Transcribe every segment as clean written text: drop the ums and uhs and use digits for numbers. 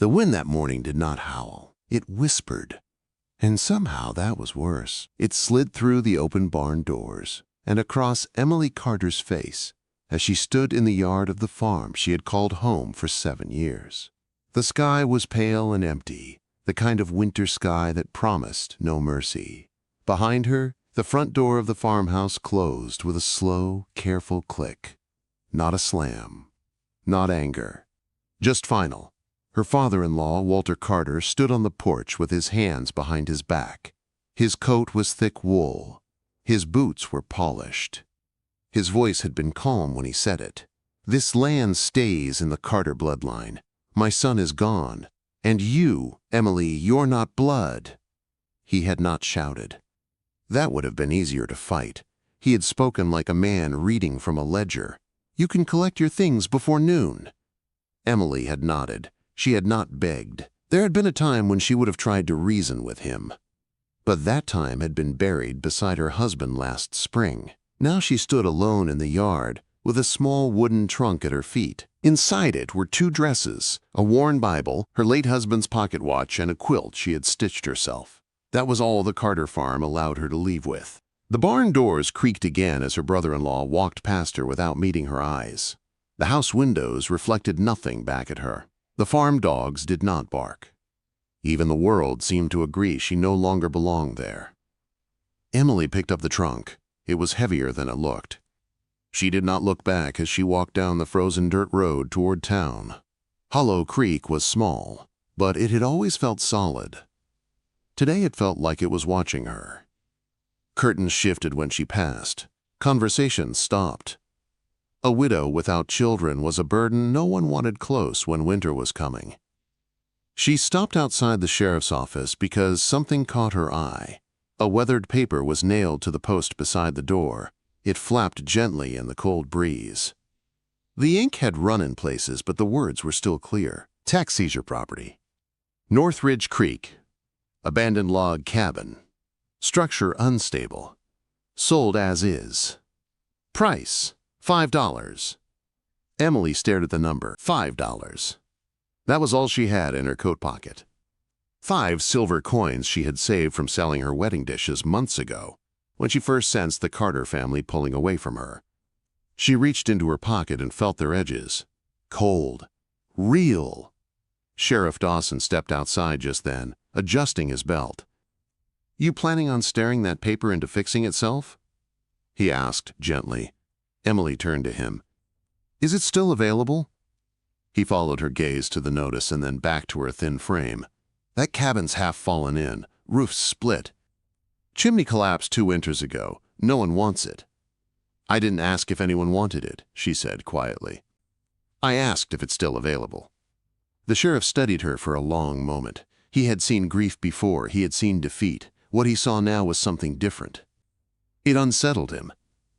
The wind that morning did not howl. It whispered. And somehow that was worse. It slid through the open barn doors and across Emily Carter's face as she stood in the yard of the farm she had called home for 7 years. The sky was pale and empty, the kind of winter sky that promised no mercy. Behind her, the front door of the farmhouse closed with a slow, careful click. Not a slam. Not anger. Just final. Her father-in-law, Walter Carter, stood on the porch with his hands behind his back. His coat was thick wool. His boots were polished. His voice had been calm when he said it. "This land stays in the Carter bloodline. My son is gone. And you, Emily, you're not blood." He had not shouted. That would have been easier to fight. He had spoken like a man reading from a ledger. "You can collect your things before noon." Emily had nodded. She had not begged. There had been a time when she would have tried to reason with him. But that time had been buried beside her husband last spring. Now she stood alone in the yard, with a small wooden trunk at her feet. Inside it were 2 dresses, a worn Bible, her late husband's pocket watch, and a quilt she had stitched herself. That was all the Carter farm allowed her to leave with. The barn doors creaked again as her brother-in-law walked past her without meeting her eyes. The house windows reflected nothing back at her. The farm dogs did not bark. Even the world seemed to agree she no longer belonged there. Emily picked up the trunk. It was heavier than it looked. She did not look back as she walked down the frozen dirt road toward town. Hollow Creek was small, but it had always felt solid. Today it felt like it was watching her. Curtains shifted when she passed. Conversations stopped. A widow without children was a burden no one wanted close when winter was coming. She stopped outside the sheriff's office because something caught her eye. A weathered paper was nailed to the post beside the door. It flapped gently in the cold breeze. The ink had run in places, but the words were still clear. Tax seizure property. Northridge Creek. Abandoned log cabin. Structure unstable. Sold as is. Price, $5. Emily stared at the number, $5. That was all she had in her coat pocket. 5 silver coins she had saved from selling her wedding dishes months ago, when she first sensed the Carter family pulling away from her. She reached into her pocket and felt their edges. Cold. Real. Sheriff Dawson stepped outside just then, adjusting his belt. "You planning on staring that paper into fixing itself?" he asked gently. Emily turned to him. "Is it still available?" He followed her gaze to the notice and then back to her thin frame. "That cabin's half fallen in, roof's split. Chimney collapsed 2 winters ago. No one wants it." "I didn't ask if anyone wanted it," she said quietly. "I asked if it's still available." The sheriff studied her for a long moment. He had seen grief before, he had seen defeat. What he saw now was something different. It unsettled him.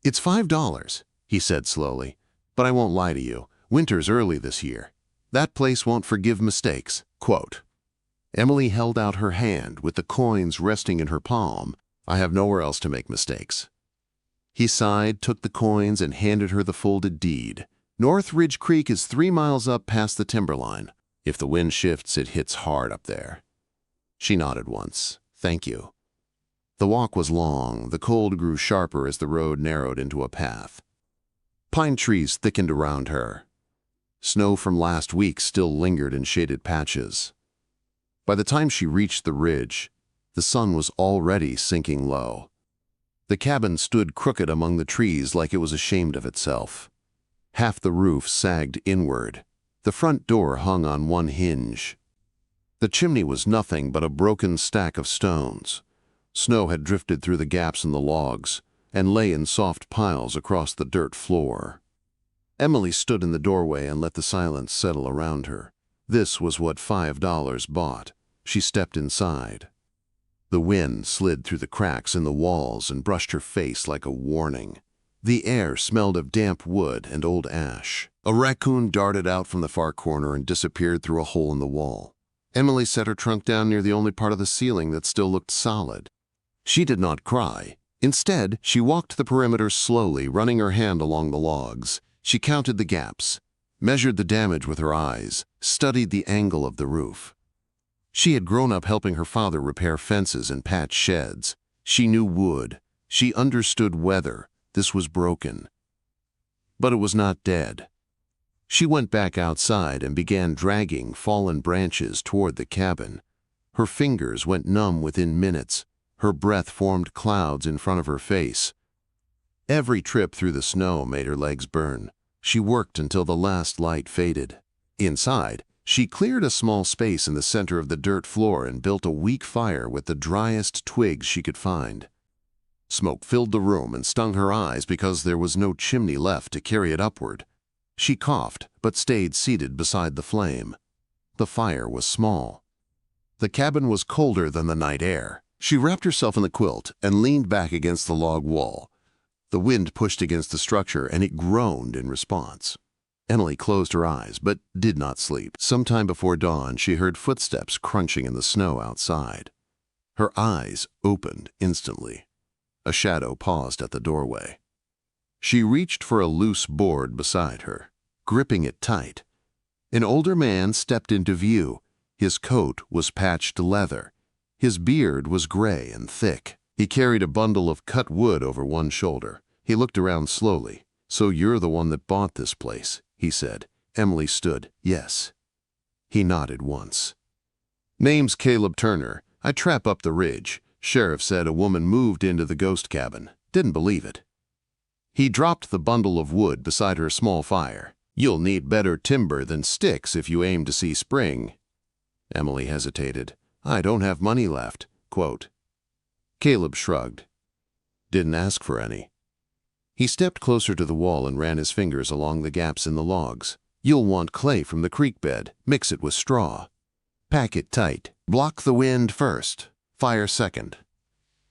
"It's $5, he said slowly. "But I won't lie to you. Winter's early this year. That place won't forgive mistakes." Quote. Emily held out her hand with the coins resting in her palm. "I have nowhere else to make mistakes." He sighed, took the coins, and handed her the folded deed. "Northridge Creek is 3 miles up past the timberline. If the wind shifts, it hits hard up there." She nodded once. "Thank you." The walk was long. The cold grew sharper as the road narrowed into a path. Pine trees thickened around her. Snow from last week still lingered in shaded patches. By the time she reached the ridge, the sun was already sinking low. The cabin stood crooked among the trees like it was ashamed of itself. Half the roof sagged inward. The front door hung on one hinge. The chimney was nothing but a broken stack of stones. Snow had drifted through the gaps in the logs and lay in soft piles across the dirt floor. Emily stood in the doorway and let the silence settle around her. This was what $5 bought. She stepped inside. The wind slid through the cracks in the walls and brushed her face like a warning. The air smelled of damp wood and old ash. A raccoon darted out from the far corner and disappeared through a hole in the wall. Emily set her trunk down near the only part of the ceiling that still looked solid. She did not cry. Instead, she walked the perimeter slowly, running her hand along the logs. She counted the gaps. measured the damage with her eyes, studied the angle of the roof. She had grown up helping her father repair fences and patch sheds. She knew wood. She understood weather. This was broken. But it was not dead. She went back outside and began dragging fallen branches toward the cabin. Her fingers went numb within minutes. Her breath formed clouds in front of her face. Every trip through the snow made her legs burn. She worked until the last light faded. Inside, she cleared a small space in the center of the dirt floor and built a weak fire with the driest twigs she could find. Smoke filled the room and stung her eyes because there was no chimney left to carry it upward. She coughed, but stayed seated beside the flame. The fire was small. The cabin was colder than the night air. She wrapped herself in the quilt and leaned back against the log wall. The wind pushed against the structure and it groaned in response. Emily closed her eyes, but did not sleep. Sometime before dawn, she heard footsteps crunching in the snow outside. Her eyes opened instantly. A shadow paused at the doorway. She reached for a loose board beside her, gripping it tight. An older man stepped into view. His coat was patched leather. His beard was gray and thick. He carried a bundle of cut wood over one shoulder. He looked around slowly. "So you're the one that bought this place," he said. Emily stood. "Yes." He nodded once. "Name's Caleb Turner. I trap up the ridge. Sheriff said a woman moved into the ghost cabin. Didn't believe it." He dropped the bundle of wood beside her small fire. "You'll need better timber than sticks if you aim to see spring." Emily hesitated. "I don't have money left." Quote. Caleb shrugged. "Didn't ask for any." He stepped closer to the wall and ran his fingers along the gaps in the logs. "You'll want clay from the creek bed. Mix it with straw. Pack it tight. Block the wind first. Fire second."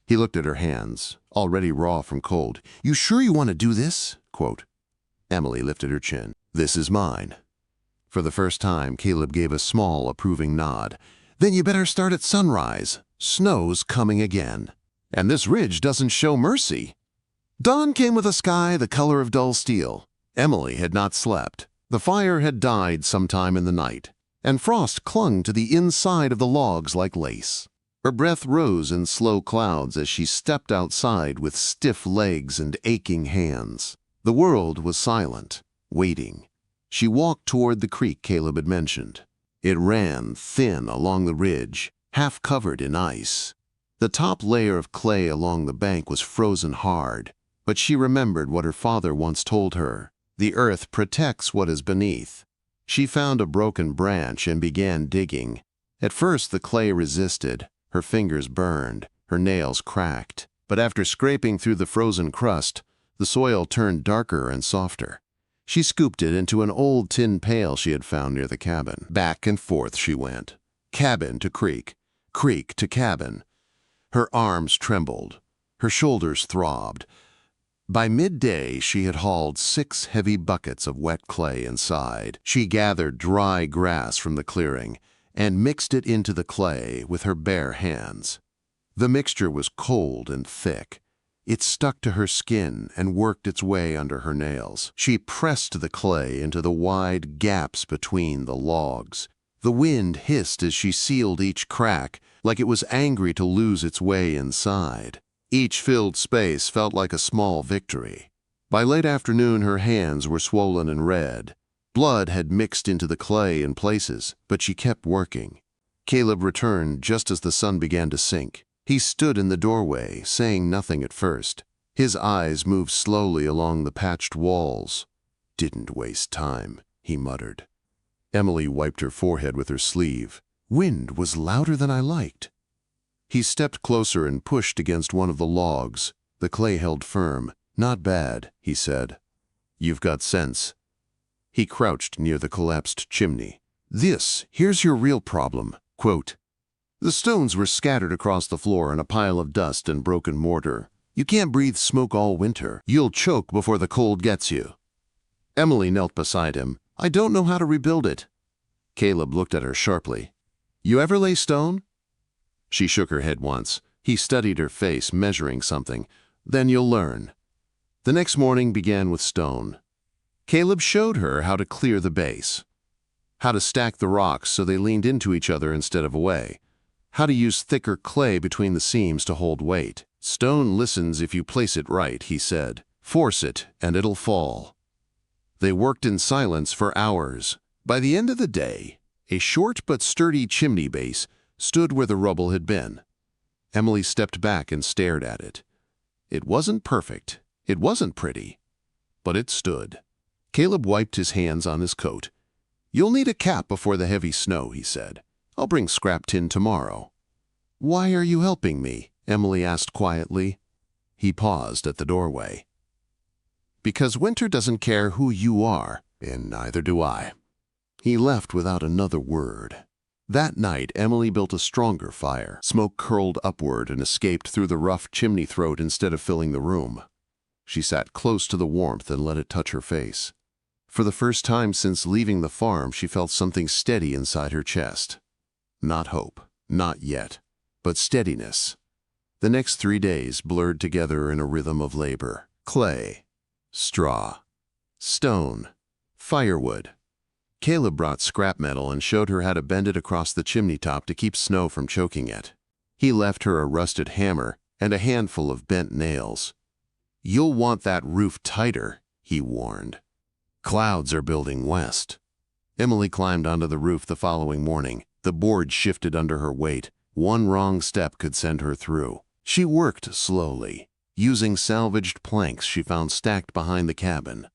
He looked at her hands, already raw from cold. "You sure you want to do this?" Quote. Emily lifted her chin. "This is mine." For the first time, Caleb gave a small, approving nod. "Then you better start at sunrise. Snow's coming again. And this ridge doesn't show mercy." Dawn came with a sky the color of dull steel. Emily had not slept. The fire had died sometime in the night, and frost clung to the inside of the logs like lace. Her breath rose in slow clouds as she stepped outside with stiff legs and aching hands. The world was silent, waiting. She walked toward the creek Caleb had mentioned. It ran thin along the ridge, half covered in ice. The top layer of clay along the bank was frozen hard, but she remembered what her father once told her. The earth protects what is beneath. She found a broken branch and began digging. At first the clay resisted. Her fingers burned, her nails cracked. But after scraping through the frozen crust, the soil turned darker and softer. She scooped it into an old tin pail she had found near the cabin. Back and forth she went. Cabin to creek, creek to cabin. Her arms trembled. Her shoulders throbbed. By midday, she had hauled 6 heavy buckets of wet clay inside. She gathered dry grass from the clearing and mixed it into the clay with her bare hands. The mixture was cold and thick. It stuck to her skin and worked its way under her nails. She pressed the clay into the wide gaps between the logs. The wind hissed as she sealed each crack, like it was angry to lose its way inside. Each filled space felt like a small victory. By late afternoon, her hands were swollen and red. Blood had mixed into the clay in places, but she kept working. Caleb returned just as the sun began to sink. He stood in the doorway, saying nothing at first. His eyes moved slowly along the patched walls. "Didn't waste time," he muttered. Emily wiped her forehead with her sleeve. "Wind was louder than I liked." He stepped closer and pushed against one of the logs. The clay held firm. "Not bad," he said. "You've got sense." He crouched near the collapsed chimney. Here's your real problem." Quote. The stones were scattered across the floor in a pile of dust and broken mortar. "You can't breathe smoke all winter. You'll choke before the cold gets you." Emily knelt beside him. "I don't know how to rebuild it." Caleb looked at her sharply. "You ever lay stone?" She shook her head once. He studied her face, measuring something. "Then you'll learn." The next morning began with stone. Caleb showed her how to clear the base, how to stack the rocks so they leaned into each other instead of away, how to use thicker clay between the seams to hold weight. "Stone listens if you place it right," he said. "Force it, and it'll fall." They worked in silence for hours. By the end of the day, a short but sturdy chimney base stood where the rubble had been. Emily stepped back and stared at it. It wasn't perfect, it wasn't pretty, but it stood. Caleb wiped his hands on his coat. "You'll need a cap before the heavy snow," he said. "I'll bring scrap tin tomorrow." "Why are you helping me?" Emily asked quietly. He paused at the doorway. "Because winter doesn't care who you are, and neither do I." He left without another word. That night, Emily built a stronger fire. Smoke curled upward and escaped through the rough chimney throat instead of filling the room. She sat close to the warmth and let it touch her face. For the first time since leaving the farm, she felt something steady inside her chest. Not hope, not yet, but steadiness. The next 3 days blurred together in a rhythm of labor. Clay, straw, stone, firewood. Caleb brought scrap metal and showed her how to bend it across the chimney top to keep snow from choking it. He left her a rusted hammer and a handful of bent nails. "You'll want that roof tighter," he warned. "Clouds are building west." Emily climbed onto the roof the following morning. The board shifted under her weight. One wrong step could send her through. She worked slowly, using salvaged planks she found stacked behind the cabin.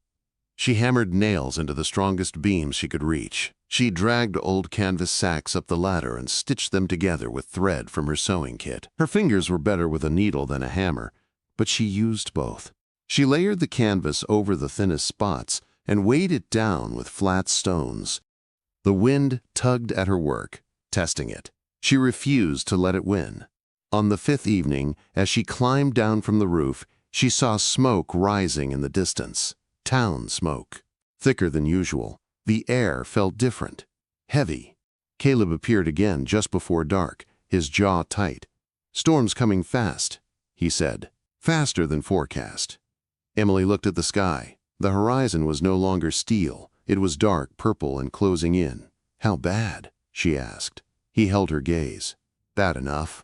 She hammered nails into the strongest beams she could reach. She dragged old canvas sacks up the ladder and stitched them together with thread from her sewing kit. Her fingers were better with a needle than a hammer, but she used both. She layered the canvas over the thinnest spots and weighed it down with flat stones. The wind tugged at her work, testing it. She refused to let it win. On the 5th evening, as she climbed down from the roof, she saw smoke rising in the distance. Town smoke. Thicker than usual. The air felt different. Heavy. Caleb appeared again just before dark, his jaw tight. "Storm's coming fast," he said. "Faster than forecast." Emily looked at the sky. The horizon was no longer steel. It was dark purple and closing in. "How bad?" she asked. He held her gaze. "Bad enough."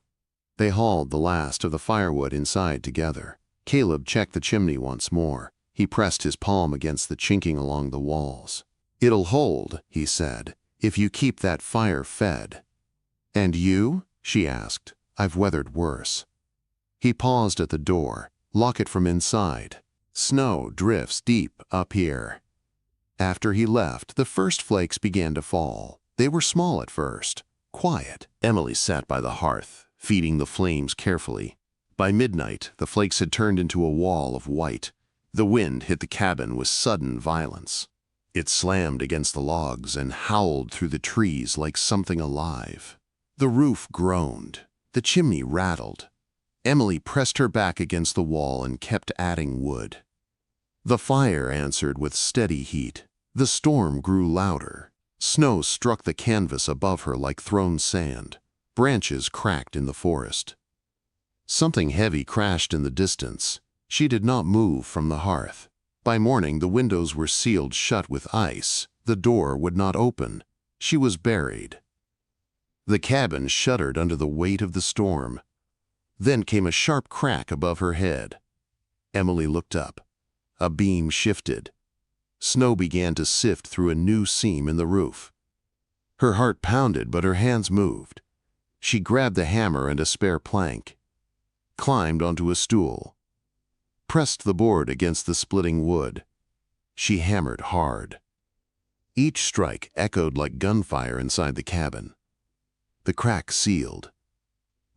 They hauled the last of the firewood inside together. Caleb checked the chimney once more. He pressed his palm against the chinking along the walls. "It'll hold," he said, "if you keep that fire fed." "And you?" she asked. "I've weathered worse." He paused at the door. "Lock it from inside. Snow drifts deep up here." After he left, the first flakes began to fall. They were small at first, quiet. Emily sat by the hearth, feeding the flames carefully. By midnight, the flakes had turned into a wall of white. The wind hit the cabin with sudden violence. It slammed against the logs and howled through the trees like something alive. The roof groaned. The chimney rattled. Emily pressed her back against the wall and kept adding wood. The fire answered with steady heat. The storm grew louder. Snow struck the canvas above her like thrown sand. Branches cracked in the forest. Something heavy crashed in the distance. She did not move from the hearth. By morning, the windows were sealed shut with ice. The door would not open. She was buried. The cabin shuddered under the weight of the storm. Then came a sharp crack above her head. Emily looked up. A beam shifted. Snow began to sift through a new seam in the roof. Her heart pounded, but her hands moved. She grabbed the hammer and a spare plank, climbed onto a stool, pressed the board against the splitting wood. She hammered hard. Each strike echoed like gunfire inside the cabin. The crack sealed.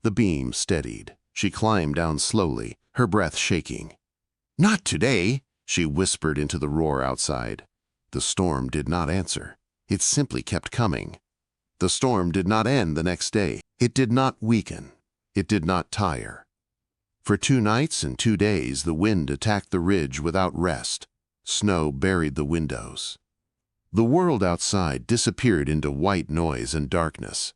The beam steadied. She climbed down slowly, her breath shaking. "Not today," she whispered into the roar outside. The storm did not answer. It simply kept coming. The storm did not end the next day. It did not weaken. It did not tire. For 2 nights and 2 days, the wind attacked the ridge without rest. Snow buried the windows. The world outside disappeared into white noise and darkness.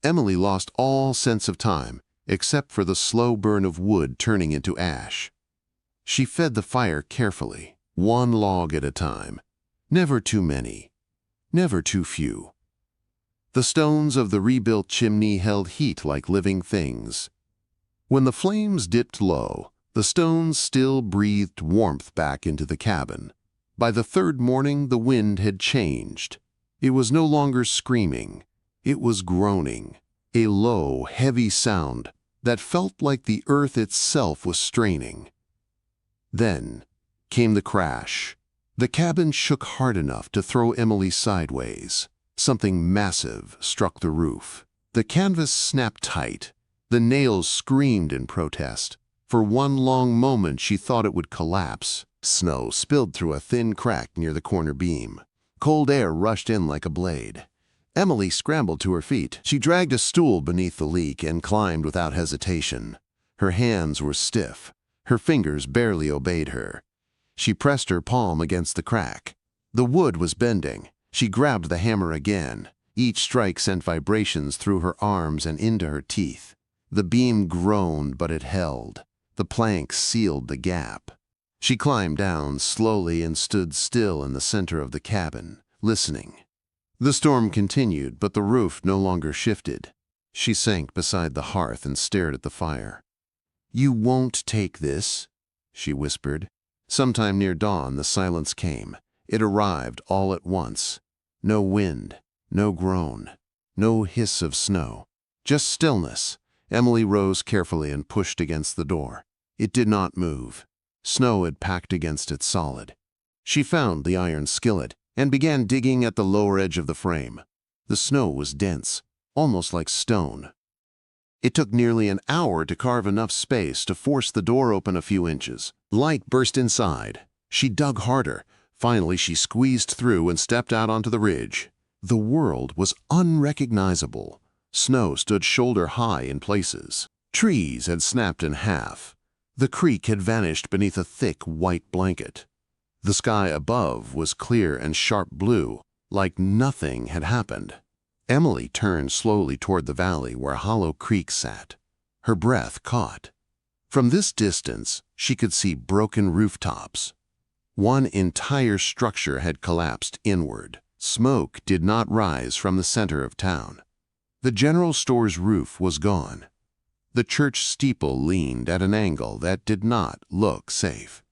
Emily lost all sense of time, except for the slow burn of wood turning into ash. She fed the fire carefully, one log at a time, Never too many, never too few. The stones of the rebuilt chimney held heat like living things. When the flames dipped low, the stones still breathed warmth back into the cabin. By the third morning, the wind had changed. It was no longer screaming. It was groaning, a low, heavy sound that felt like the earth itself was straining. Then came the crash. The cabin shook hard enough to throw Emily sideways. Something massive struck the roof. The canvas snapped tight. The nails screamed in protest. For one long moment she thought it would collapse. Snow spilled through a thin crack near the corner beam. Cold air rushed in like a blade. Emily scrambled to her feet. She dragged a stool beneath the leak and climbed without hesitation. Her hands were stiff. Her fingers barely obeyed her. She pressed her palm against the crack. The wood was bending. She grabbed the hammer again. Each strike sent vibrations through her arms and into her teeth. The beam groaned, but it held. The planks sealed the gap. She climbed down slowly and stood still in the center of the cabin, listening. The storm continued, but the roof no longer shifted. She sank beside the hearth and stared at the fire. "You won't take this?" she whispered. Sometime near dawn, the silence came. It arrived all at once. No wind, no groan, no hiss of snow. Just stillness. Emily rose carefully and pushed against the door. It did not move. Snow had packed against it solid. She found the iron skillet and began digging at the lower edge of the frame. The snow was dense, almost like stone. It took nearly an hour to carve enough space to force the door open a few inches. Light burst inside. She dug harder. Finally, she squeezed through and stepped out onto the ridge. The world was unrecognizable. Snow stood shoulder-high in places. Trees had snapped in half. The creek had vanished beneath a thick white blanket. The sky above was clear and sharp blue, like nothing had happened. Emily turned slowly toward the valley where Hollow Creek sat. Her breath caught. From this distance, she could see broken rooftops. One entire structure had collapsed inward. Smoke did not rise from the center of town. The general store's roof was gone. The church steeple leaned at an angle that did not look safe.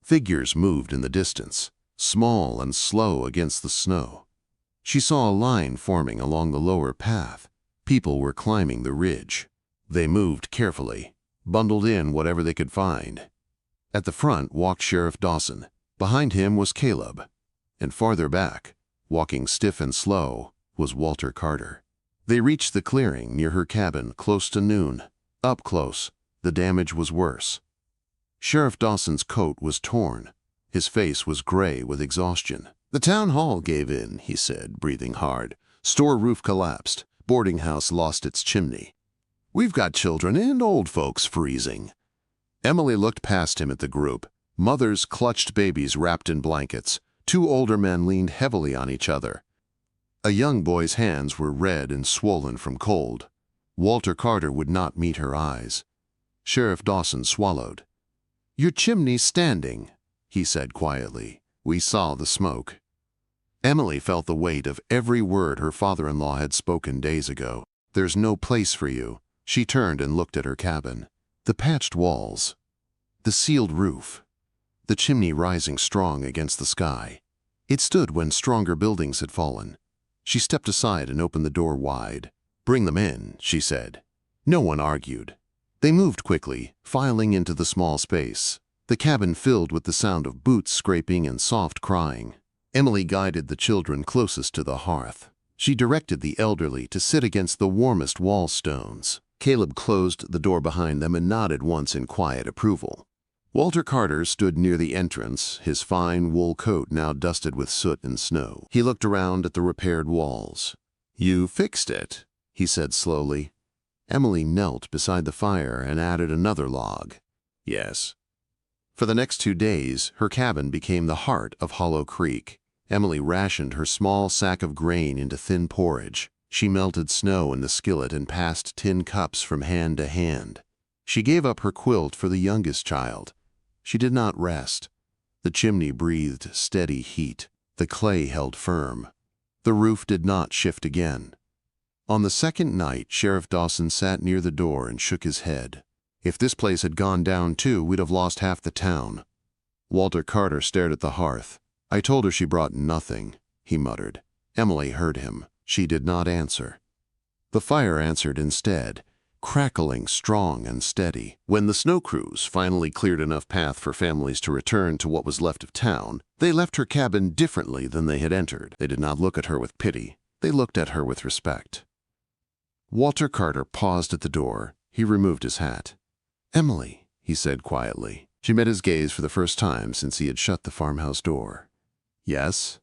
Figures moved in the distance, small and slow against the snow. She saw a line forming along the lower path. People were climbing the ridge. They moved carefully, bundled in whatever they could find. At the front walked Sheriff Dawson. Behind him was Caleb. And farther back, walking stiff and slow, was Walter Carter. They reached the clearing near her cabin close to noon. Up close, the damage was worse. Sheriff Dawson's coat was torn. His face was gray with exhaustion. "The town hall gave in," he said, breathing hard. "Store roof collapsed. Boarding house lost its chimney. We've got children and old folks freezing." Emily looked past him at the group. Mothers clutched babies wrapped in blankets. Two older men leaned heavily on each other. A young boy's hands were red and swollen from cold. Walter Carter would not meet her eyes. Sheriff Dawson swallowed. "Your chimney's standing," he said quietly. "We saw the smoke." Emily felt the weight of every word her father-in-law had spoken days ago. "There's no place for you." She turned and looked at her cabin. The patched walls, the sealed roof, the chimney rising strong against the sky. It stood when stronger buildings had fallen. She stepped aside and opened the door wide. "Bring them in," she said. No one argued. They moved quickly, filing into the small space. The cabin filled with the sound of boots scraping and soft crying. Emily guided the children closest to the hearth. She directed the elderly to sit against the warmest wall stones. Caleb closed the door behind them and nodded once in quiet approval. Walter Carter stood near the entrance, his fine wool coat now dusted with soot and snow. He looked around at the repaired walls. "You fixed it," he said slowly. Emily knelt beside the fire and added another log. "Yes." For the next 2 days, her cabin became the heart of Hollow Creek. Emily rationed her small sack of grain into thin porridge. She melted snow in the skillet and passed tin cups from hand to hand. She gave up her quilt for the youngest child. She did not rest. The chimney breathed steady heat. The clay held firm. The roof did not shift again. On the second night, Sheriff Dawson sat near the door and shook his head. If this place had gone down too, we'd have lost half the town. Walter Carter stared at the hearth. I told her she brought nothing, he muttered. Emily heard him. She did not answer. The fire answered instead, crackling strong and steady. When the snow crews finally cleared enough path for families to return to what was left of town, they left her cabin differently than they had entered. They did not look at her with pity. They looked at her with respect. Walter Carter paused at the door. He removed his hat. "Emily," he said quietly. She met his gaze for the first time since he had shut the farmhouse door. "Yes?"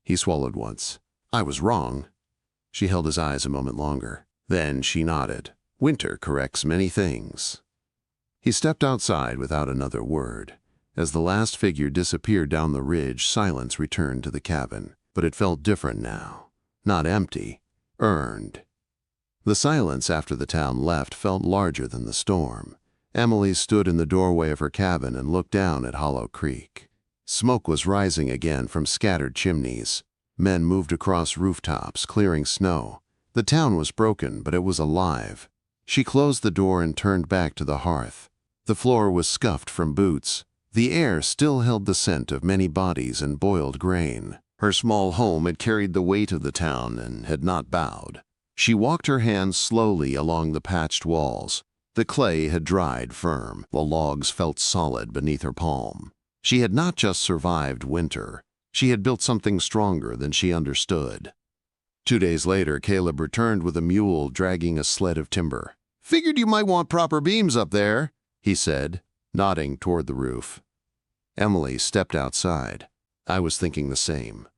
He swallowed once. "I was wrong." She held his eyes a moment longer. Then she nodded. "Winter corrects many things." He stepped outside without another word. As the last figure disappeared down the ridge, silence returned to the cabin. But it felt different now. Not empty, earned. The silence after the town left felt larger than the storm. Emily stood in the doorway of her cabin and looked down at Hollow Creek. Smoke was rising again from scattered chimneys. Men moved across rooftops, clearing snow. The town was broken, but it was alive. She closed the door and turned back to the hearth. The floor was scuffed from boots. The air still held the scent of many bodies and boiled grain. Her small home had carried the weight of the town and had not bowed. She walked her hands slowly along the patched walls. The clay had dried firm. The logs felt solid beneath her palm. She had not just survived winter. She had built something stronger than she understood. 2 days later, Caleb returned with a mule dragging a sled of timber. "Figured you might want proper beams up there," he said, nodding toward the roof. Emily stepped outside. I was thinking the same.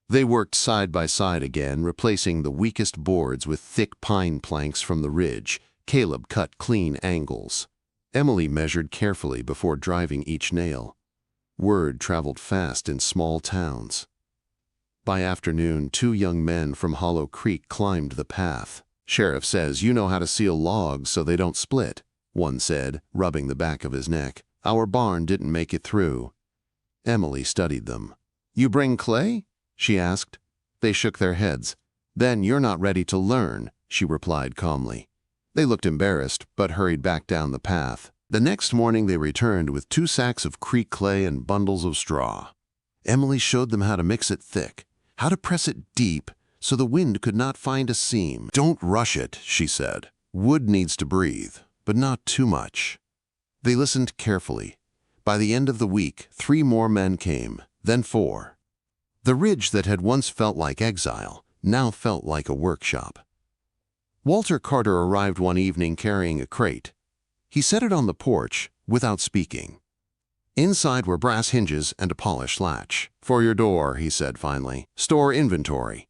They worked side by side again, replacing the weakest boards with thick pine planks from the ridge. Caleb cut clean angles. Emily measured carefully before driving each nail. Word traveled fast in small towns. By afternoon, 2 young men from Hollow Creek climbed the path. "Sheriff says you know how to seal logs so they don't split," one said, rubbing the back of his neck. "Our barn didn't make it through." Emily studied them. "You bring clay?" she asked. They shook their heads. "Then you're not ready to learn," she replied calmly. They looked embarrassed, but hurried back down the path. The next morning they returned with 2 sacks of creek clay and bundles of straw. Emily showed them how to mix it thick, how to press it deep so the wind could not find a seam. "Don't rush it," she said. "Wood needs to breathe, but not too much." They listened carefully. By the end of the week, 3 more men came, then 4. The ridge that had once felt like exile now felt like a workshop. Walter Carter arrived one evening carrying a crate. He set it on the porch without speaking. Inside were brass hinges and a polished latch. "For your door," he said finally. "Store inventory."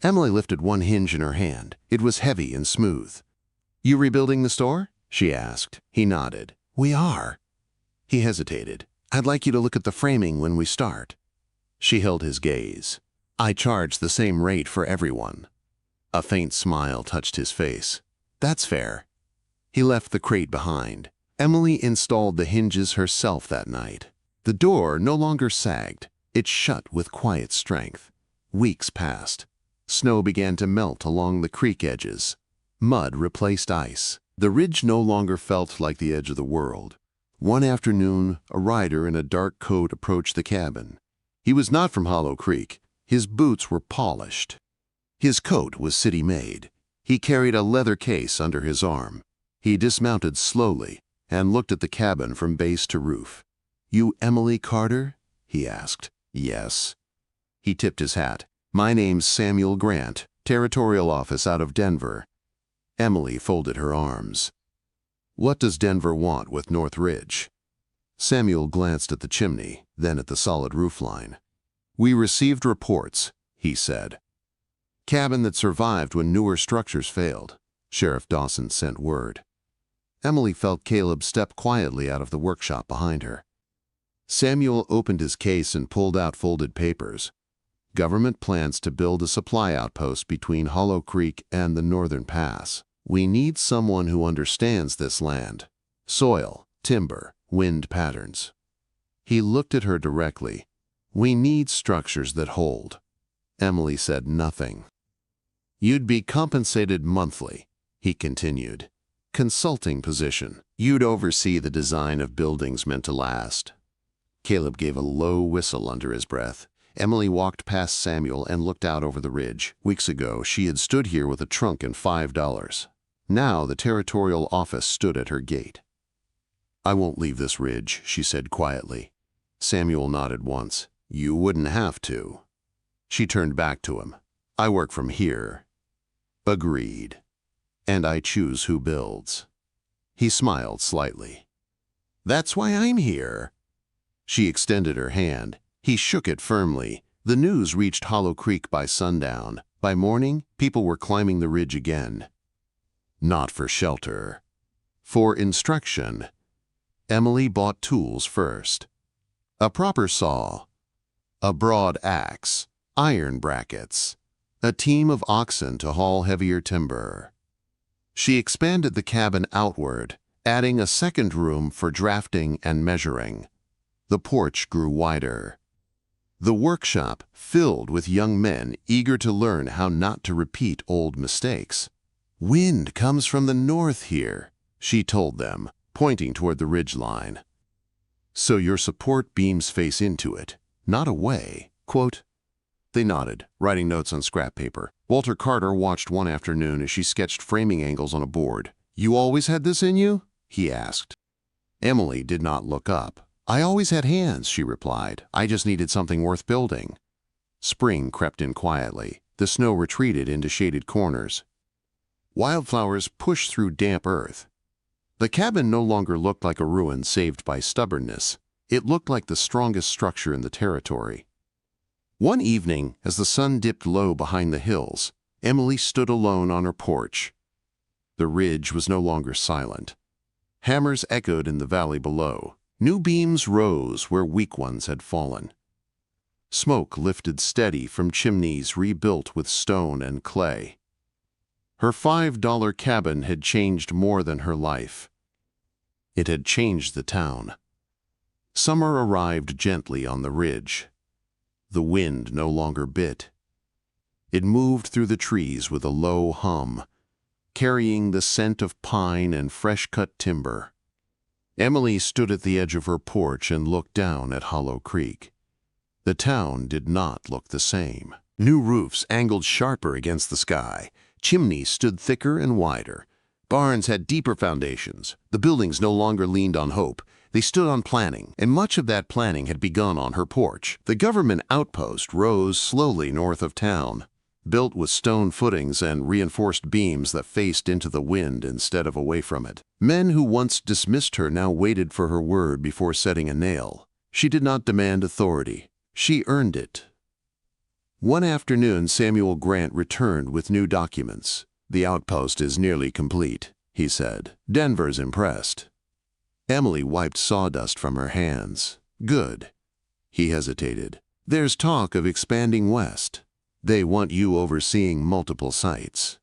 Emily lifted one hinge in her hand. It was heavy and smooth. "You rebuilding the store?" she asked. He nodded. "We are." He hesitated. "I'd like you to look at the framing when we start." She held his gaze. "I charge the same rate for everyone." A faint smile touched his face. "That's fair." He left the crate behind. Emily installed the hinges herself that night. The door no longer sagged. It shut with quiet strength. Weeks passed. Snow began to melt along the creek edges. Mud replaced ice. The ridge no longer felt like the edge of the world. One afternoon, a rider in a dark coat approached the cabin. He was not from Hollow Creek. His boots were polished. His coat was city-made. He carried a leather case under his arm. He dismounted slowly and looked at the cabin from base to roof. "You Emily Carter?" he asked. "Yes." He tipped his hat. "My name's Samuel Grant, Territorial Office out of Denver." Emily folded her arms. "What does Denver want with North Ridge?" Samuel glanced at the chimney, then at the solid roofline. "We received reports," he said. "Cabin that survived when newer structures failed." Sheriff Dawson sent word. Emily felt Caleb step quietly out of the workshop behind her. Samuel opened his case and pulled out folded papers. "Government plans to build a supply outpost between Hollow Creek and the Northern Pass. We need someone who understands this land. Soil, timber, wind patterns." He looked at her directly. We need structures that hold. Emily said nothing. You'd be compensated monthly, he continued. Consulting position. You'd oversee the design of buildings meant to last. Caleb gave a low whistle under his breath. Emily walked past Samuel and looked out over the ridge. Weeks ago, she had stood here with a trunk and $5. Now the territorial office stood at her gate. I won't leave this ridge, she said quietly. Samuel nodded once. You wouldn't have to. She turned back to him. I work from here. Agreed. And I choose who builds. He smiled slightly. That's why I'm here. She extended her hand. He shook it firmly. The news reached Hollow Creek by sundown. By morning, people were climbing the ridge again. Not for shelter. For instruction. Emily bought tools first. A proper saw. A broad axe. Iron brackets. A team of oxen to haul heavier timber. She expanded the cabin outward, adding a second room for drafting and measuring. The porch grew wider. The workshop filled with young men eager to learn how not to repeat old mistakes. Wind comes from the north here, she told them, pointing toward the ridgeline. So your support beams face into it, not away. Quote. They nodded, writing notes on scrap paper. Walter Carter watched one afternoon as she sketched framing angles on a board. You always had this in you? He asked. Emily did not look up. I always had hands, she replied. I just needed something worth building. Spring crept in quietly. The snow retreated into shaded corners. Wildflowers pushed through damp earth. The cabin no longer looked like a ruin saved by stubbornness. It looked like the strongest structure in the territory. One evening, as the sun dipped low behind the hills, Emily stood alone on her porch. The ridge was no longer silent. Hammers echoed in the valley below. New beams rose where weak ones had fallen. Smoke lifted steady from chimneys rebuilt with stone and clay. Her $5 cabin had changed more than her life. It had changed the town. Summer arrived gently on the ridge. The wind no longer bit. It moved through the trees with a low hum, carrying the scent of pine and fresh-cut timber. Emily stood at the edge of her porch and looked down at Hollow Creek. The town did not look the same. New roofs angled sharper against the sky. Chimneys stood thicker and wider. Barns had deeper foundations. The buildings no longer leaned on hope. They stood on planning, and much of that planning had begun on her porch. The government outpost rose slowly north of town, built with stone footings and reinforced beams that faced into the wind instead of away from it. Men who once dismissed her now waited for her word before setting a nail. She did not demand authority. She earned it. One afternoon, Samuel Grant returned with new documents. The outpost is nearly complete, he said. Denver's impressed. Emily wiped sawdust from her hands. Good. He hesitated. There's talk of expanding west. They want you overseeing multiple sites.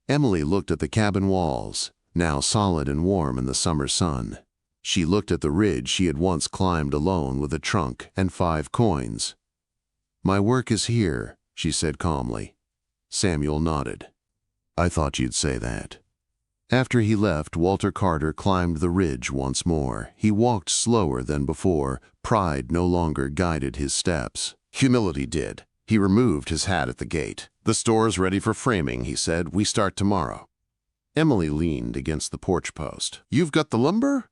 Emily looked at the cabin walls, now solid and warm in the summer sun. She looked at the ridge she had once climbed alone with a trunk and 5 coins. My work is here, she said calmly. Samuel nodded. I thought you'd say that. After he left, Walter Carter climbed the ridge once more. He walked slower than before. Pride no longer guided his steps. Humility did. He removed his hat at the gate. The store's ready for framing, he said. We start tomorrow. Emily leaned against the porch post. You've got the lumber?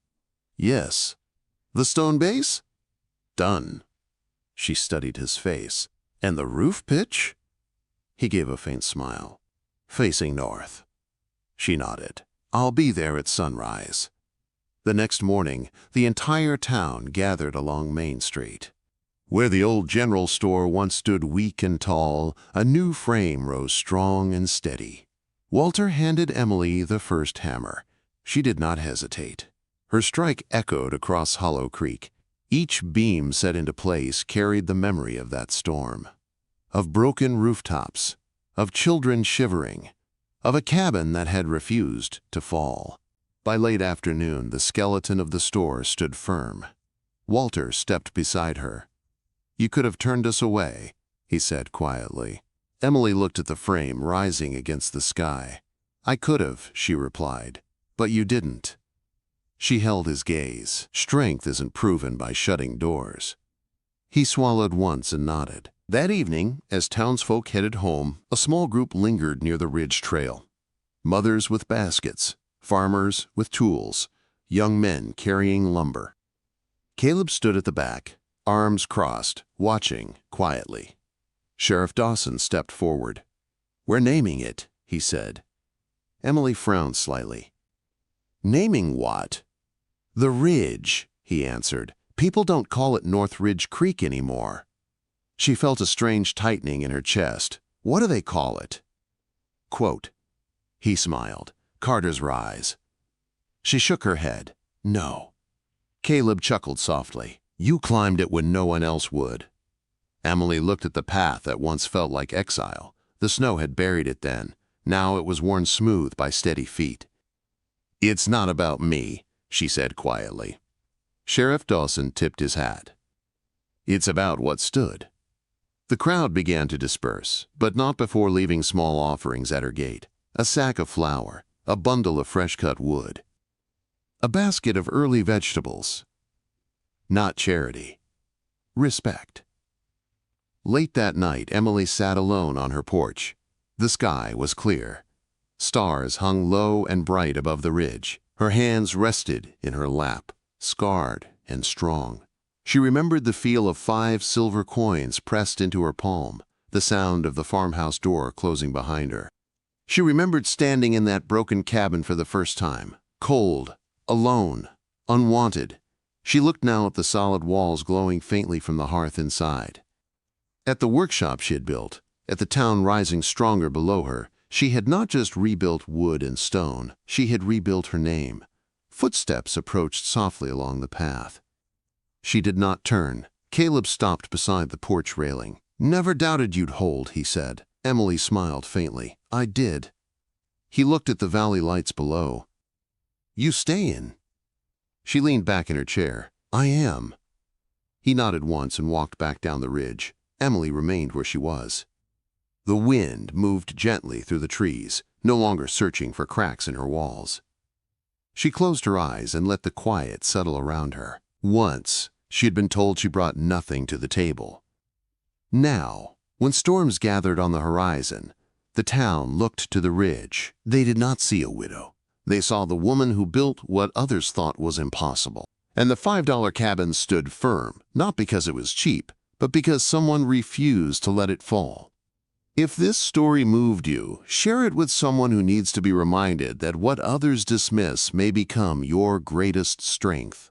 Yes. The stone base? Done. She studied his face. And the roof pitch? He gave a faint smile. Facing north. She nodded. I'll be there at sunrise. The next morning, the entire town gathered along Main Street. Where the old general store once stood weak and tall, a new frame rose strong and steady. Walter handed Emily the first hammer. She did not hesitate. Her strike echoed across Hollow Creek. Each beam set into place carried the memory of that storm. Of broken rooftops, of children shivering, of a cabin that had refused to fall. By late afternoon, the skeleton of the store stood firm. Walter stepped beside her. You could have turned us away, he said quietly. Emily looked at the frame rising against the sky. I could have, she replied, but you didn't. She held his gaze. Strength isn't proven by shutting doors. He swallowed once and nodded. That evening, as townsfolk headed home, a small group lingered near the ridge trail. Mothers with baskets, farmers with tools, young men carrying lumber. Caleb stood at the back, arms crossed, watching quietly. Sheriff Dawson stepped forward. We're naming it, he said. Emily frowned slightly. Naming what? The Ridge, he answered. People don't call it North Ridge Creek anymore. She felt a strange tightening in her chest. What do they call it? Quote. He smiled. Carter's Rise. She shook her head. No. Caleb chuckled softly. You climbed it when no one else would. Emily looked at the path that once felt like exile. The snow had buried it then. Now it was worn smooth by steady feet. It's not about me, she said quietly. Sheriff Dawson tipped his hat. It's about what stood. The crowd began to disperse, but not before leaving small offerings at her gate. A sack of flour, a bundle of fresh-cut wood, a basket of early vegetables. Not charity. Respect. Late that night, Emily sat alone on her porch. The sky was clear. Stars hung low and bright above the ridge. Her hands rested in her lap, scarred and strong. She remembered the feel of 5 silver coins pressed into her palm, the sound of the farmhouse door closing behind her. She remembered standing in that broken cabin for the first time, cold, alone, unwanted. She looked now at the solid walls glowing faintly from the hearth inside. At the workshop she had built, at the town rising stronger below her, she had not just rebuilt wood and stone, she had rebuilt her name. Footsteps approached softly along the path. She did not turn. Caleb stopped beside the porch railing. Never doubted you'd hold, he said. Emily smiled faintly. I did. He looked at the valley lights below. You stayin'? She leaned back in her chair. I am. He nodded once and walked back down the ridge. Emily remained where she was. The wind moved gently through the trees, no longer searching for cracks in her walls. She closed her eyes and let the quiet settle around her. Once, she had been told she brought nothing to the table. Now, when storms gathered on the horizon, the town looked to the ridge. They did not see a widow. They saw the woman who built what others thought was impossible. And the $5 cabin stood firm, not because it was cheap, but because someone refused to let it fall. If this story moved you, share it with someone who needs to be reminded that what others dismiss may become your greatest strength.